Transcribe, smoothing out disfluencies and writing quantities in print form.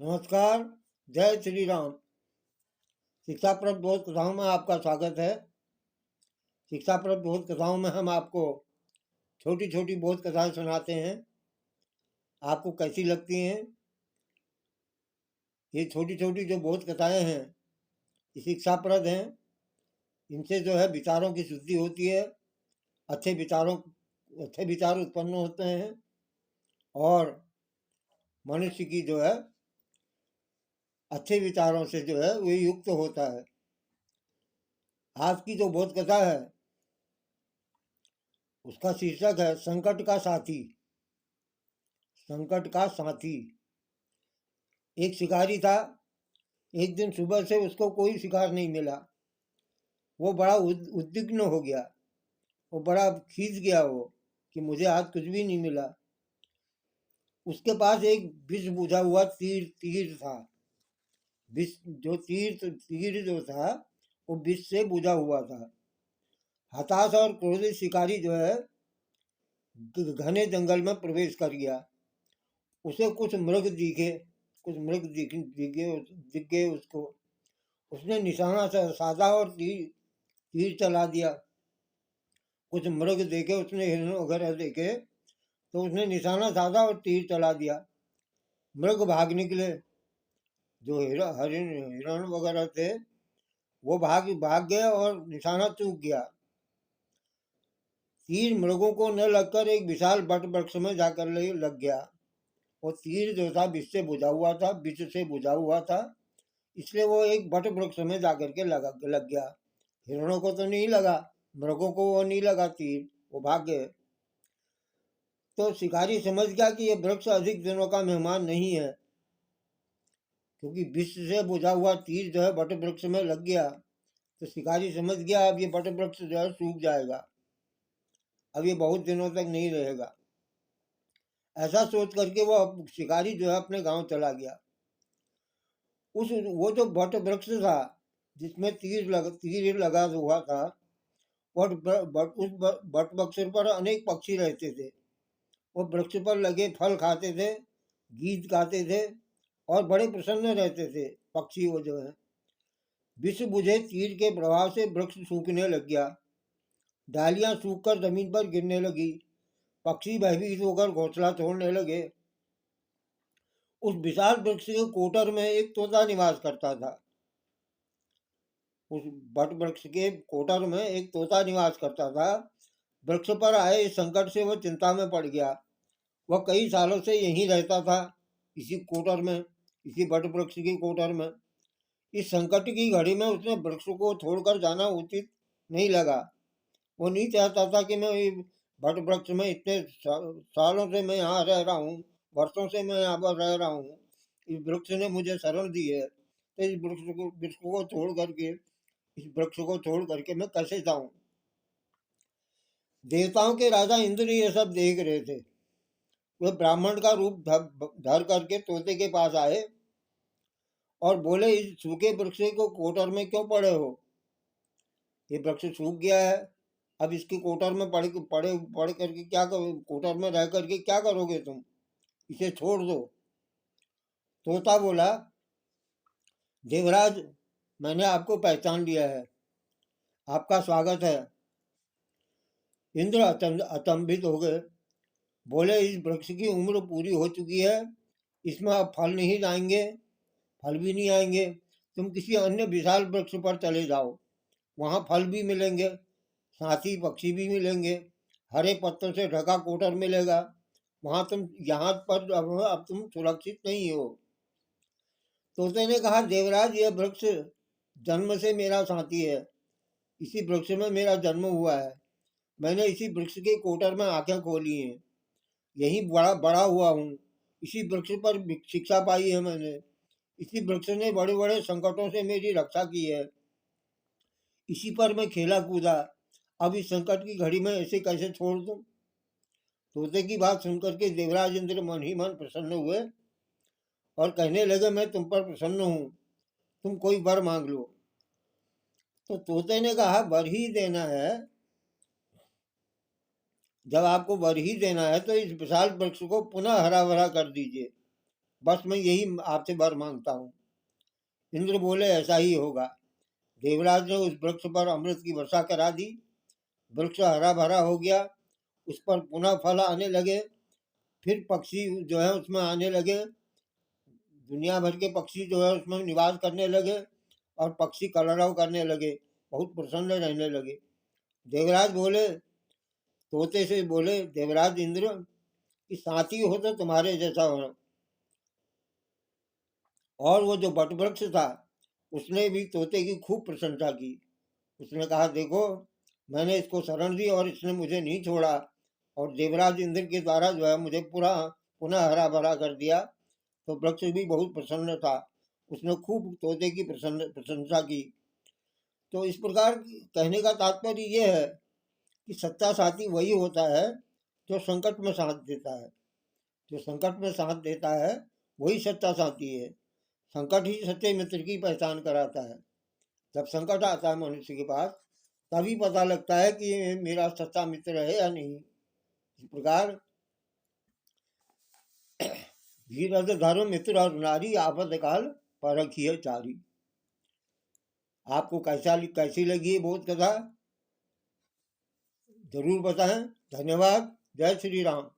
नमस्कार। जय श्री राम। शिक्षाप्रद बोध कथाओं में आपका स्वागत है। शिक्षाप्रद बोध कथाओं में हम आपको छोटी छोटी बोध कथाएं सुनाते हैं। आपको कैसी लगती हैं? ये छोटी छोटी जो बोध कथाएं हैं ये शिक्षाप्रद हैं। इनसे जो है विचारों की शुद्धि होती है, अच्छे विचार उत्पन्न होते हैं और मनुष्य की जो है अच्छे विचारों से जो है वो युक्त होता है। आज की जो बोध कथा है उसका शीर्षक है संकट का साथी। संकट का साथी। एक शिकारी था। एक दिन सुबह से उसको कोई शिकार नहीं मिला। वो बड़ा उद्विग्न हो गया। वो बड़ा खींच गया वो कि मुझे आज कुछ भी नहीं मिला। उसके पास एक विष बुझा हुआ तीर तीर था। विष जो तीर जो था वो विष से बुझा हुआ था। हताश और क्रोधित शिकारी जो है घने जंगल में प्रवेश कर गया। उसे कुछ मृग दिख गए उसको। उसने निशाना साधा और तीर चला दिया। कुछ मृग देखे उसने, हिरण वगैरह देखे तो उसने निशाना साधा और तीर चला दिया। मृग भाग निकले। जो हिरण वगैरह थे वो भाग गए और निशाना चूक गया। तीर मृगों को न लगकर एक विशाल बट वृक्ष में जाकर लग गया। वो तीर जो था विष से बुझा हुआ था, इसलिए वो एक बट वृक्ष में जाकर के लग गया। हिरणों को तो नहीं लगा, मृगों को वो नहीं लगा तीर, वो भाग गए। तो शिकारी समझ गया कि ये वृक्ष अधिक दिनों का मेहमान नहीं है, क्योंकि विष से बुझा हुआ तीर जो है बट वृक्ष में लग गया। तो शिकारी समझ गया अब ये बट वृक्ष जो है सूख जाएगा, अब ये बहुत दिनों तक नहीं रहेगा। ऐसा सोच करके वो शिकारी जो है अपने गांव चला गया। वो जो बट वृक्ष था जिसमें तीर लगा हुआ था, और उस बट वृक्ष पर अनेक पक्षी रहते थे। वो वृक्ष पर लगे फल खाते थे, गीत गाते थे और बड़े प्रसन्न रहते थे पक्षी। वो जो है विष बुझे तीर के प्रभाव से वृक्ष सूखने लग गया। डालियां सूखकर जमीन पर गिरने लगी। पक्षी भयभीत होकर घोंसला तोड़ने लगे। उस विशाल वृक्ष के कोटर में एक तोता निवास करता था। उस बट वृक्ष के कोटर में एक तोता निवास करता था। वृक्ष पर आए इस संकट से वह चिंता में पड़ गया। वह कई सालों से यहीं रहता था, इसी कोटर में, इसी बट वृक्ष की कोटर में। इस संकट की घड़ी में उसने वृक्ष को छोड़कर जाना उचित नहीं लगा। वो नहीं चाहता था कि मैं बट वृक्ष में इतने सालों से मैं यहाँ रह रहा हूँ, वर्षों से मैं यहाँ पर रह रहा हूँ, इस वृक्ष ने मुझे शरण दी है, तो इस वृक्ष को छोड़ करके मैं कैसे जाऊं। देवताओं के राजा इंद्र ये सब देख रहे थे। वे ब्राह्मण का रूप धर करके तोते के पास आए और बोले, इस सूखे वृक्ष को कोटर में क्यों पड़े हो? ये वृक्ष सूख गया है, अब इसके कोटर में पड़ करके क्या करो? कोटर में रह करके क्या करोगे तुम? इसे छोड़ दो। तोता बोला, देवराज, मैंने आपको पहचान लिया है, आपका स्वागत है। इंद्र अचंभित हो गए। बोले, इस वृक्ष की उम्र पूरी हो चुकी है, इसमें अब फल नहीं आएंगे, फल भी नहीं आएंगे। तुम किसी अन्य विशाल वृक्ष पर चले जाओ, वहां फल भी मिलेंगे, साथ ही पक्षी भी मिलेंगे, हरे पत्तों से ढका कोटर मिलेगा। वहां तुम यहाँ पर अब तुम सुरक्षित नहीं हो। तोते ने कहा, देवराज, यह वृक्ष जन्म से मेरा साथी है, इसी वृक्ष में मेरा जन्म हुआ है। मैंने इसी वृक्ष के कोटर में आंखें खोली हैं, यही बड़ा बड़ा हुआ हूँ, इसी वृक्ष पर शिक्षा पाई है मैंने। इसी वृक्ष ने बड़े बड़े संकटों से मेरी रक्षा की है, इसी पर मैं खेला कूदा। अब इस संकट की घड़ी में ऐसे कैसे छोड़ दूं? तोते की बात सुनकर के देवराज इंद्र मन ही मन प्रसन्न हुए और कहने लगे, मैं तुम पर प्रसन्न हूँ, तुम कोई वर मांग लो। तो तोते ने कहा, वर ही देना है, जब आपको वर ही देना है तो इस विशाल वृक्ष को पुनः हरा भरा कर दीजिए। बस मैं यही आपसे वर मांगता हूँ। इंद्र बोले ऐसा ही होगा। देवराज ने उस वृक्ष पर अमृत की वर्षा करा दी। वृक्ष हरा भरा हो गया, उस पर पुनः फल आने लगे, फिर पक्षी जो है उसमें आने लगे, दुनिया भर के पक्षी जो है उसमें निवास करने लगे और पक्षी कलरव करने लगे, बहुत प्रसन्न रहने लगे। देवराज बोले, तोते से बोले, देवराज इंद्र कि साथी हो तो तुम्हारे जैसा हो। और वो जो बट वृक्ष था उसने भी तोते की खूब प्रशंसा की। उसने कहा, देखो मैंने इसको शरण दी और इसने मुझे नहीं छोड़ा, और देवराज इंद्र के द्वारा जो है मुझे पूरा पुनः हरा भरा कर दिया। तो वृक्ष भी बहुत प्रसन्न था, उसने खूब तोते की प्रशंसा की। तो इस प्रकार कहने का तात्पर्य ये है कि सच्चा साथी वही होता है जो संकट में साथ देता है। जो संकट में साथ देता है वही सच्चा साथी है। संकट ही सच्चे मित्र की पहचान कराता है। जब संकट आता है मनुष्य के पास, तभी पता लगता है कि ये मेरा सच्चा मित्र है या नहीं। इस प्रकार धीरज धर्म मित्र और नारी आपद काल परखिए चारी। आपको कैसी लगी ये बोध कथा जरूर बताएं। धन्यवाद। जय श्री राम।